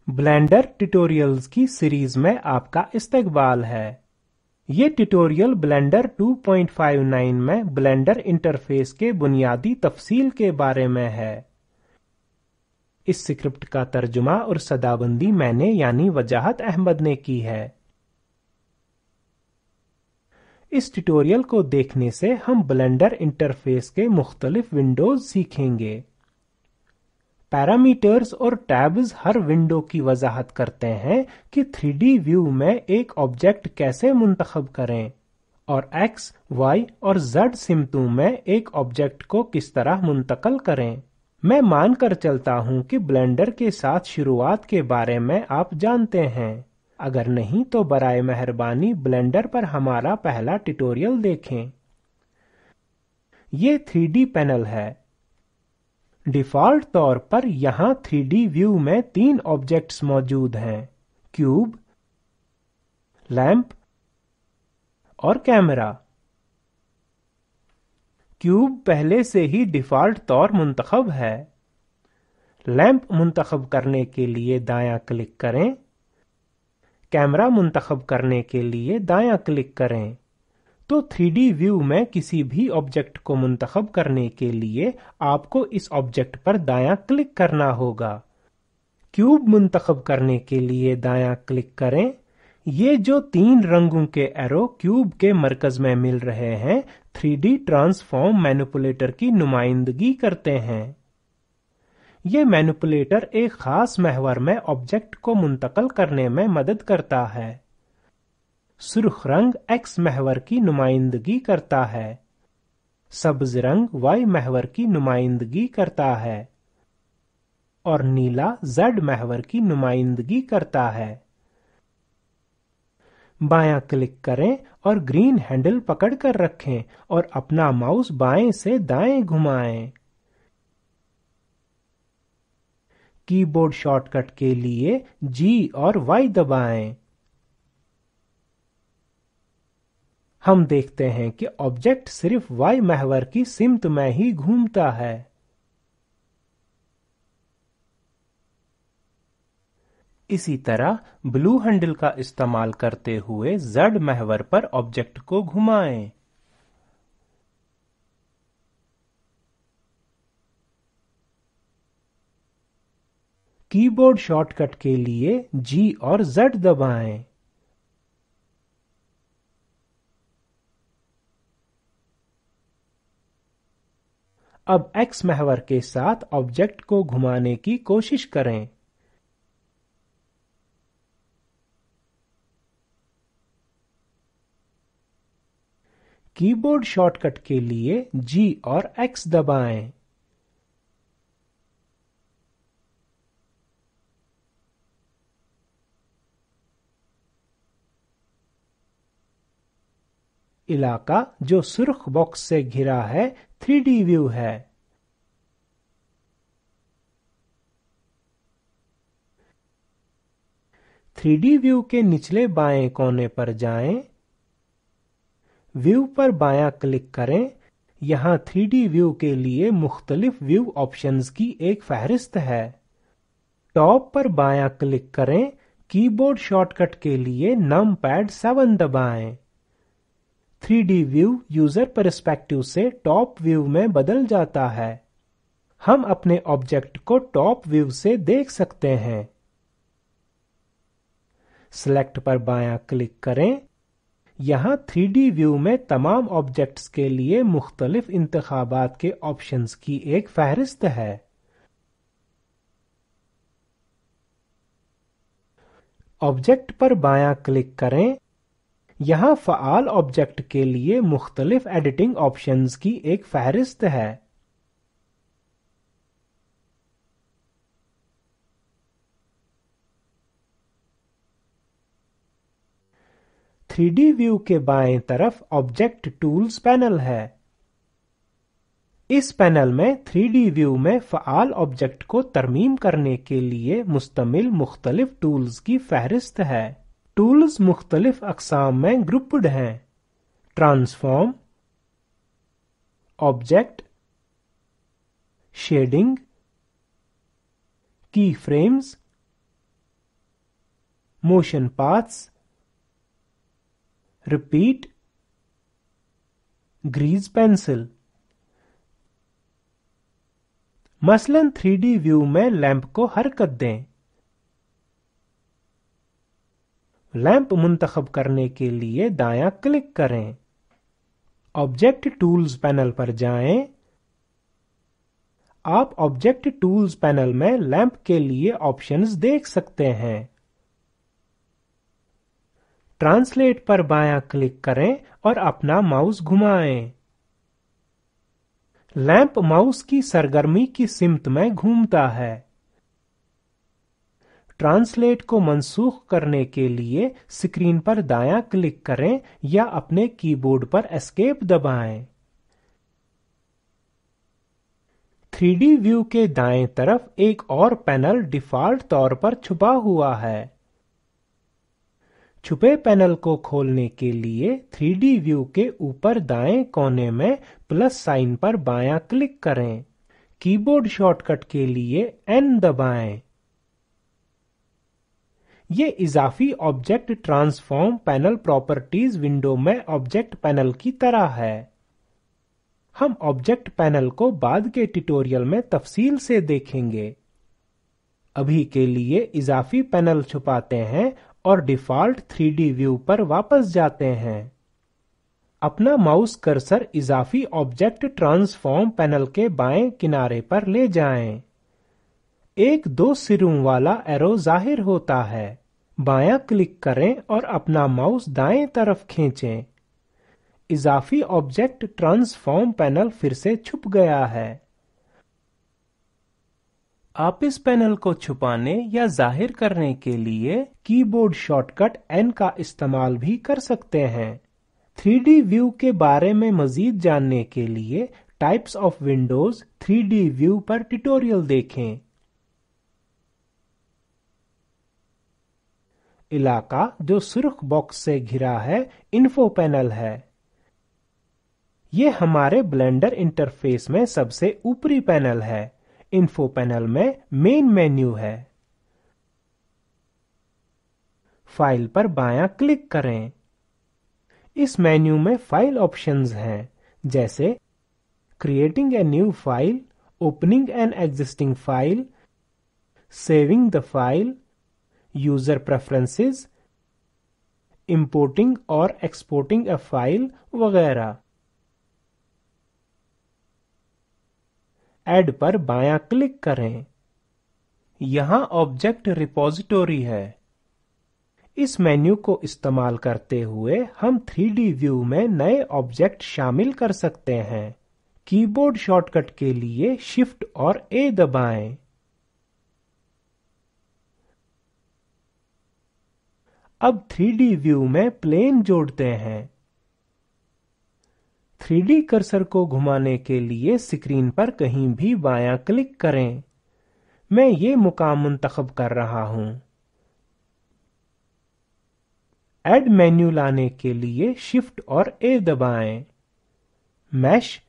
Blender tutorials की series में आपका इस्तकबाल है। ये ट्यूटोरियल ब्लेंडर 2.59 में ब्लेंडर इंटरफेस के बुनियादी तफसील के बारे में है। इस स्क्रिप्ट का तर्जुमा और सदाबंदी मैंने यानी वजाहत अहमद ने की है। इस ट्यूटोरियल को देखने से हम ब्लेंडर इंटरफेस के मुख्तलिफ विंडोज सीखेंगे। पैरामीटर्स और टैब्स हर विंडो की वजाहत करते हैं कि 3D व्यू में एक ऑब्जेक्ट कैसे मुंतखब करें और X, Y और Z सिमतों में एक ऑब्जेक्ट को किस तरह मुंतकल करें। मैं मानकर चलता हूं कि ब्लेंडर के साथ शुरुआत के बारे में आप जानते हैं। अगर नहीं तो बराए मेहरबानी ब्लेंडर पर हमारा पहला ट्यूटोरियल देखें। ये 3D पैनल है। डिफ़ॉल्ट तौर पर यहाँ 3D व्यू में 3 ऑब्जेक्ट्स मौजूद हैं: क्यूब, लैंप और कैमरा। क्यूब पहले से ही डिफ़ॉल्ट तौर मुंतखब है। लैंप मुंतखब करने के लिए दायां क्लिक करें। कैमरा मुंतखब करने के लिए दायां क्लिक करें। तो 3D व्यू में किसी भी ऑब्जेक्ट को मुंतखब करने के लिए आपको इस ऑब्जेक्ट पर दायां क्लिक करना होगा। क्यूब मुंतखब करने के लिए दायां क्लिक करें। ये जो 3 रंगों के एरो क्यूब के मरकज में मिल रहे हैं 3D ट्रांसफॉर्म मैनिपुलेटर की नुमाइंदगी करते हैं। ये मैनिपुलेटर एक खास महवर में ऑब्जेक्ट को मुंतकल करने में मदद करता है। सुर्ख रंग X महवर की नुमाइंदगी करता है। सब्ज रंग Y महवर की नुमाइंदगी करता है और नीला Z महवर की नुमाइंदगी करता है। बायां क्लिक करें और ग्रीन हैंडल पकड़कर रखें और अपना माउस बाएं से दाएं घुमाएं। कीबोर्ड शॉर्टकट के लिए G और Y दबाएं। हम देखते हैं कि ऑब्जेक्ट सिर्फ Y महवर की सिमत में ही घूमता है। इसी तरह ब्लू हैंडल का इस्तेमाल करते हुए Z महवर पर ऑब्जेक्ट को घुमाएं। कीबोर्ड शॉर्टकट के लिए G और Z दबाएं। अब X महवर के साथ ऑब्जेक्ट को घुमाने की कोशिश करें। कीबोर्ड शॉर्टकट के लिए G और X दबाएं। इलाका जो सुर्ख बॉक्स से घिरा है 3D व्यू है। थ्री व्यू के निचले बाएं कोने पर जाएं। व्यू पर बायां क्लिक करें। यहाँ 3D व्यू के लिए मुख्तलिफ व्यू ऑप्शंस की एक फहरिस्त है। टॉप पर बायां क्लिक करें। कीबोर्ड शॉर्टकट के लिए नमपैड 7 दबाएं। 3D व्यू यूजर पर्सपेक्टिव से टॉप व्यू में बदल जाता है। हम अपने ऑब्जेक्ट को टॉप व्यू से देख सकते हैं। सिलेक्ट पर बायां क्लिक करें। यहाँ 3D व्यू में तमाम ऑब्जेक्ट्स के लिए मुख्तलिफ इंतखाबात के ऑप्शंस की एक फहरिस्त है। ऑब्जेक्ट पर बायां क्लिक करें। यहाँ फ़आल ऑब्जेक्ट के लिए मुख्तलिफ एडिटिंग ऑप्शंस की एक फहरिस्त है। थ्री डी व्यू के बाएं तरफ ऑब्जेक्ट टूल्स पैनल है। इस पैनल में 3D व्यू में फ़आल ऑब्जेक्ट को तरमीम करने के लिए मुश्तमिल मुख्तलिफ टूल्स की फहरिस्त है। टूल्स मुख्तलिफ अक़साम में ग्रुप्ड हैं: ट्रांसफॉर्म, ऑब्जेक्ट, शेडिंग, की frames, motion paths, repeat, grease pencil। मसलन 3D व्यू में लैंप को हरकत दें। लैंप मुंतखब करने के लिए दायां क्लिक करें। ऑब्जेक्ट टूल्स पैनल पर जाएं। आप ऑब्जेक्ट टूल्स पैनल में लैंप के लिए ऑप्शंस देख सकते हैं। ट्रांसलेट पर बायां क्लिक करें और अपना माउस घुमाएं। लैंप माउस की सरगर्मी की सिमत में घूमता है। ट्रांसलेट को मनसूख करने के लिए स्क्रीन पर दायां क्लिक करें या अपने कीबोर्ड पर एस्केप दबाएं। 3D व्यू के दाएं तरफ एक और पैनल डिफॉल्ट तौर पर छुपा हुआ है। छुपे पैनल को खोलने के लिए 3D व्यू के ऊपर दाएं कोने में प्लस साइन पर बायां क्लिक करें। कीबोर्ड शॉर्टकट के लिए N दबाएं। ये इजाफी object transform panel properties window में ऑब्जेक्ट पैनल की तरह है। हम ऑब्जेक्ट पैनल को बाद के ट्यूटोरियल में तफसील से देखेंगे। अभी के लिए इजाफी पैनल छुपाते हैं और डिफॉल्ट 3D व्यू पर वापस जाते हैं। अपना माउस कर्सर इजाफी ऑब्जेक्ट ट्रांसफॉर्म पैनल के बाएं किनारे पर ले जाएं। एक 2 सिरों वाला एरो जाहिर होता है। बायां क्लिक करें और अपना माउस दाएं तरफ खींचें। इजाफी ऑब्जेक्ट ट्रांसफॉर्म पैनल फिर से छुप गया है। आप इस पैनल को छुपाने या जाहिर करने के लिए कीबोर्ड शॉर्टकट N का इस्तेमाल भी कर सकते हैं। 3D व्यू के बारे में मजीद जानने के लिए types of Windows 3D view पर ट्यूटोरियल देखें। इलाका जो सुर्ख बॉक्स से घिरा है इन्फो पैनल है। यह हमारे ब्लेंडर इंटरफेस में सबसे ऊपरी पैनल है। इन्फो पैनल में मेन मेन्यू है। फाइल पर बायां क्लिक करें। इस मेन्यू में फाइल ऑप्शंस हैं, जैसे creating a new file, opening an existing file, saving the file, user preferences, importing और एक्सपोर्टिंग अ फाइल वगैरह। ऐड पर बायां क्लिक करें। यहां ऑब्जेक्ट रिपोजिटरी है। इस मेन्यू को इस्तेमाल करते हुए हम 3D व्यू में नए ऑब्जेक्ट शामिल कर सकते हैं। कीबोर्ड शॉर्टकट के लिए शिफ्ट और A दबाएं। अब 3D व्यू में प्लेन जोड़ते हैं। 3D कर्सर को घुमाने के लिए स्क्रीन पर कहीं भी बायां क्लिक करें। मैं ये मुकाम मुंतखब कर रहा हूं। ऐड मेन्यू लाने के लिए शिफ्ट और A दबाएं। मैश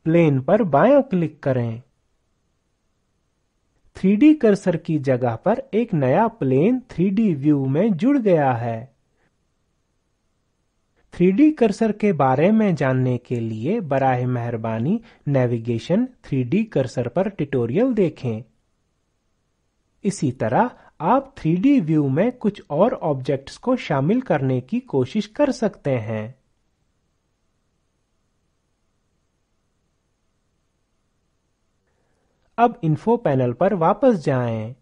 प्लेन पर बायां क्लिक करें। 3D कर्सर की जगह पर एक नया प्लेन 3D व्यू में जुड़ गया है। 3D कर्सर के बारे में जानने के लिए बराह मेहरबानी नेविगेशन 3D कर्सर पर ट्यूटोरियल देखें। इसी तरह आप 3D व्यू में कुछ और ऑब्जेक्ट्स को शामिल करने की कोशिश कर सकते हैं। अब इन्फो पैनल पर वापस जाएं।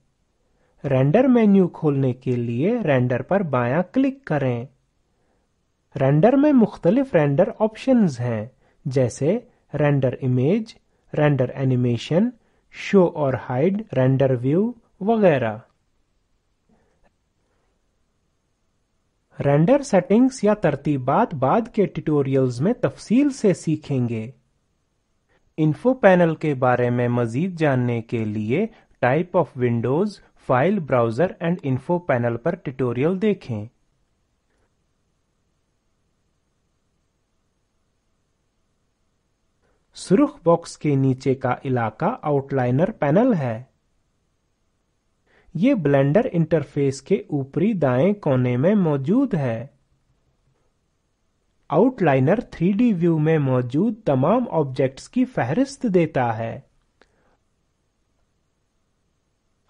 रेंडर मेन्यू खोलने के लिए रेंडर पर बायां क्लिक करें। रेंडर में मुख्तलिफ रेंडर ऑप्शंस हैं, जैसे render image, render animation, show और हाइड रेंडर व्यू वगैरह। रेंडर सेटिंग्स या तरतीबात बाद के ट्यूटोरियल्स में तफसील से सीखेंगे। इन्फो पैनल के बारे में मजीद जानने के लिए type of Windows, file browser and info panel पर ट्यूटोरियल देखें। सुर्ख बॉक्स के नीचे का इलाका आउटलाइनर पैनल है। یہ بلینڈر انٹرفیس کے اوپری دائیں کونے میں موجود ہے۔ آؤٹ لائنر 3D ویو میں موجود تمام آبجیکٹس کی فہرست دیتا ہے۔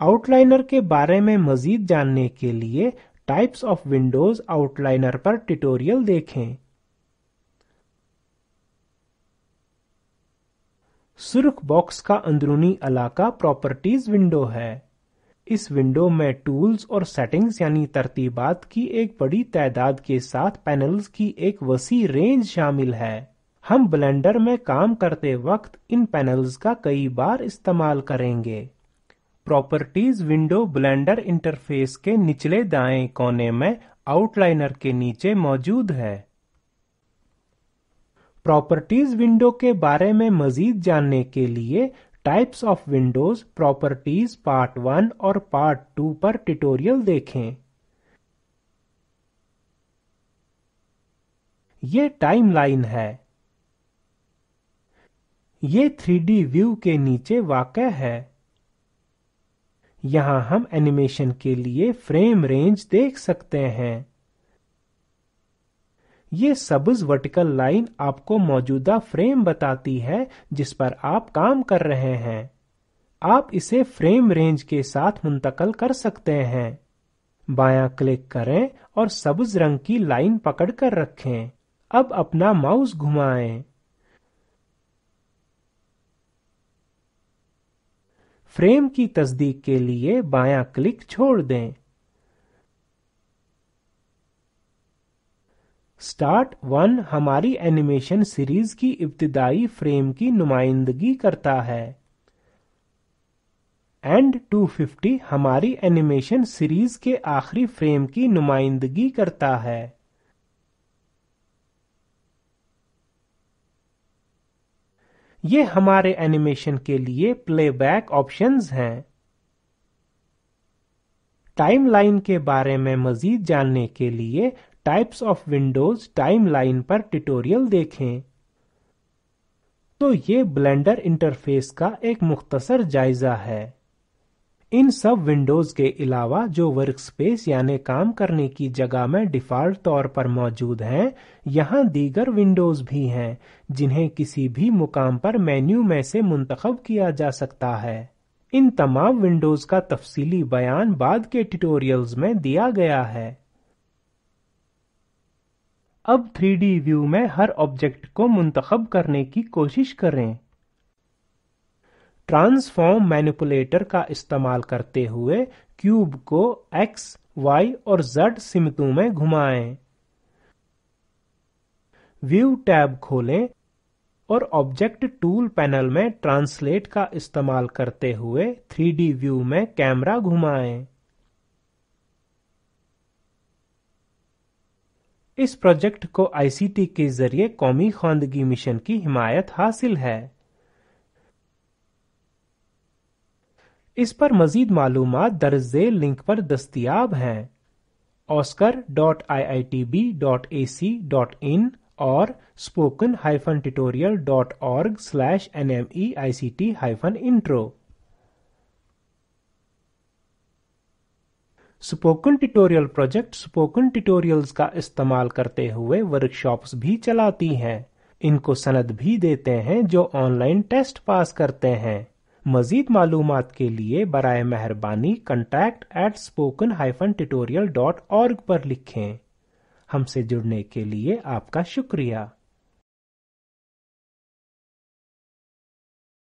آؤٹ لائنر کے بارے میں مزید جاننے کے لیے types of windows outliner پر ٹیوٹوریل دیکھیں۔ سرخ باکس کا اندرونی علاقہ پراپرٹیز ونڈو ہے۔ اس ونڈو میں ٹولز اور سیٹنگز یعنی ترتیبات کی ایک بڑی تعداد کے ساتھ پینلز کی ایک وسیع رینج شامل ہے۔ ہم بلینڈر میں کام کرتے وقت ان پینلز کا کئی بار استعمال کریں گے۔ پراپرٹیز ونڈو بلینڈر انٹرفیس کے نچلے دائیں کونے میں آؤٹ لائنر کے نیچے موجود ہے۔ پراپرٹیز ونڈو کے بارے میں مزید جاننے کے لیے types of Windows properties part 1 اور پارٹ 2 پر ٹیوٹوریل دیکھیں۔ یہ ٹائم لائن ہے۔ یہ 3D ویو کے نیچے واقع ہے۔ یہاں ہم اینیمیشن کے لیے فریم رینج دیکھ سکتے ہیں۔ یہ سبز ورٹیکل لائن آپ کو موجودہ فریم بتاتی ہے جس پر آپ کام کر رہے ہیں۔ آپ اسے فریم رینج کے ساتھ منتقل کر سکتے ہیں۔ بایاں کلک کریں اور سبز رنگ کی لائن پکڑ کر رکھیں۔ اب اپنا ماؤس گھمائیں۔ فریم کی تصدیق کے لیے بایاں کلک چھوڑ دیں۔ سٹارٹ 1 ہماری اینیمیشن سیریز کی ابتدائی فریم کی نمائندگی کرتا ہے۔ اینڈ 250 ہماری اینیمیشن سیریز کے آخری فریم کی نمائندگی کرتا ہے۔ یہ ہمارے اینیمیشن کے لیے پلے بیک آپشنز ہیں۔ ٹائم لائن کے بارے میں مزید جاننے کے لیے types of Windows time line per tutorial دیکھیں۔ تو یہ بلینڈر انٹرفیس کا ایک مختصر جائزہ ہے۔ ان سب ونڈوز کے علاوہ جو ورک سپیس یعنی کام کرنے کی جگہ میں ڈیفالٹ طور پر موجود ہیں، یہاں دیگر ونڈوز بھی ہیں جنہیں کسی بھی مقام پر مینیو میں سے منتخب کیا جا سکتا ہے۔ ان تمام ونڈوز کا تفصیلی بیان بعد کے ٹیوٹوریلز میں دیا گیا ہے۔ اب 3D ویو میں ہر آبجیکٹ کو منتخب کرنے کی کوشش کریں۔ ٹرانسفارم مینیپولیٹر کا استعمال کرتے ہوئے کیوب کو ایکس، وائی اور زیڈ سمتوں میں گھمائیں۔ ویو ٹیب کھولیں اور آبجیکٹ ٹول پینل میں ٹرانسلیٹ کا استعمال کرتے ہوئے 3D ویو میں کیمرا گھمائیں۔ اس پروجیکٹ کو ICT کے ذریعے قومی خواندگی مشن کی حمایت حاصل ہے۔ اس پر مزید معلومات درج ذیل لنک پر دستیاب ہیں: oscar.iitb.ac.in اور spoken-tutorial.org/nmeict-intro۔ Spoken tutorial project spoken tutorials کا استعمال کرتے ہوئے ورکشاپس بھی چلاتی ہیں۔ ان کو سند بھی دیتے ہیں جو آن لائن ٹیسٹ پاس کرتے ہیں۔ مزید معلومات کے لیے برائے مہربانی contact@spoken-tutorial.org پر لکھیں۔ ہم سے جڑنے کے لیے آپ کا شکریہ۔